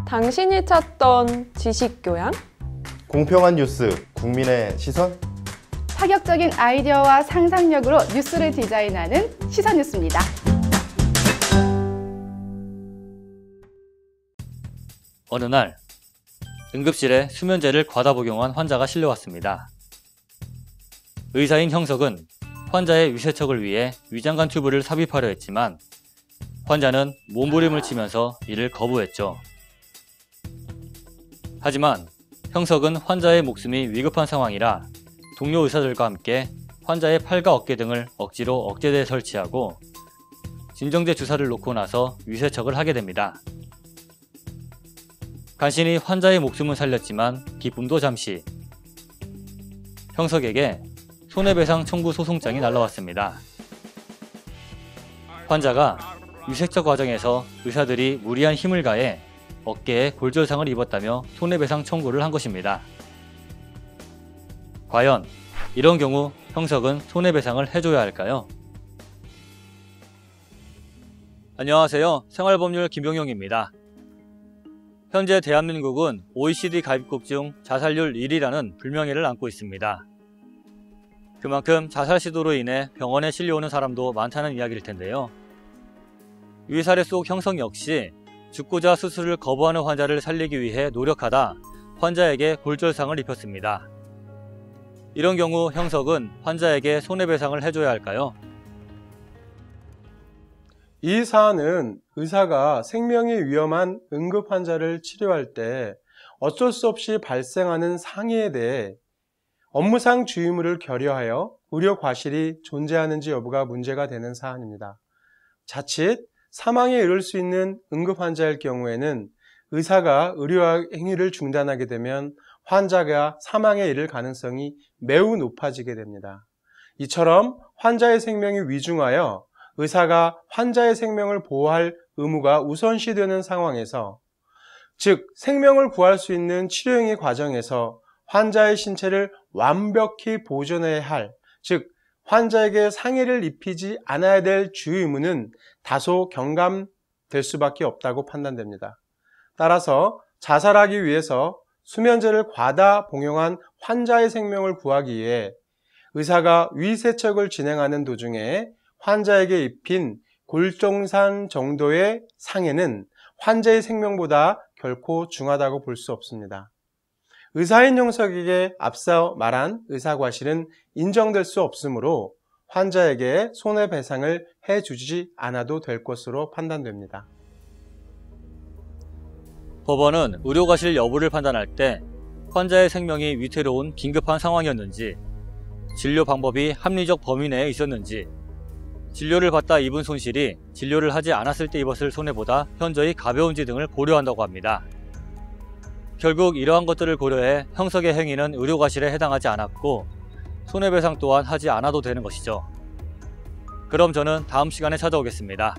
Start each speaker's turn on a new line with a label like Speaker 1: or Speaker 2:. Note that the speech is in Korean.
Speaker 1: 당신이 찾던 지식교양?
Speaker 2: 공평한 뉴스, 국민의 시선?
Speaker 3: 파격적인 아이디어와 상상력으로 뉴스를 디자인하는 시선뉴스입니다.
Speaker 4: 어느 날 응급실에 수면제를 과다 복용한 환자가 실려왔습니다. 의사인 형석은 환자의 위세척을 위해 위장관 튜브를 삽입하려 했지만 환자는 몸부림을 치면서 이를 거부했죠. 하지만 형석은 환자의 목숨이 위급한 상황이라 동료 의사들과 함께 환자의 팔과 어깨 등을 억지로 억제대에 설치하고 진정제 주사를 놓고 나서 위세척을 하게 됩니다. 간신히 환자의 목숨은 살렸지만 기쁨도 잠시. 형석에게 손해배상 청구 소송장이 날라왔습니다. 환자가 위세척 과정에서 의사들이 무리한 힘을 가해 어깨에 골절상을 입었다며 손해배상 청구를 한 것입니다. 과연 이런 경우 형석은 손해배상을 해줘야 할까요? 안녕하세요. 생활법률 김용용입니다. 현재 대한민국은 OECD 가입국 중 자살률 1위라는 불명예를 안고 있습니다. 그만큼 자살 시도로 인해 병원에 실려오는 사람도 많다는 이야기일 텐데요. 이 사례 속 형석 역시 죽고자 수술을 거부하는 환자를 살리기 위해 노력하다 환자에게 골절상을 입혔습니다. 이런 경우 형석은 환자에게 손해배상을 해줘야 할까요?
Speaker 5: 이 사안은 의사가 생명이 위험한 응급 환자를 치료할 때 어쩔 수 없이 발생하는 상해에 대해 업무상 주의무를 결여하여 의료 과실이 존재하는지 여부가 문제가 되는 사안입니다. 자칫 사망에 이를 수 있는 응급 환자일 경우에는 의사가 의료 행위를 중단하게 되면 환자가 사망에 이를 가능성이 매우 높아지게 됩니다. 이처럼 환자의 생명이 위중하여 의사가 환자의 생명을 보호할 의무가 우선시되는 상황에서, 즉 생명을 구할 수 있는 치료행위 과정에서 환자의 신체를 완벽히 보존해야 할, 즉 환자에게 상해를 입히지 않아야 될 주의 의무는 다소 경감될 수밖에 없다고 판단됩니다. 따라서 자살하기 위해서 수면제를 과다 복용한 환자의 생명을 구하기 위해 의사가 위세척을 진행하는 도중에 환자에게 입힌 골절상 정도의 상해는 환자의 생명보다 결코 중하다고 볼 수 없습니다. 의사인 형석에게 앞서 말한 의사과실은 인정될 수 없으므로 환자에게 손해배상을 해주지 않아도 될 것으로 판단됩니다.
Speaker 4: 법원은 의료과실 여부를 판단할 때 환자의 생명이 위태로운 긴급한 상황이었는지, 진료 방법이 합리적 범위 내에 있었는지, 진료를 받다 입은 손실이 진료를 하지 않았을 때 입었을 손해보다 현저히 가벼운지 등을 고려한다고 합니다. 결국 이러한 것들을 고려해 형석의 행위는 의료과실에 해당하지 않았고 손해배상 또한 하지 않아도 되는 것이죠. 그럼 저는 다음 시간에 찾아오겠습니다.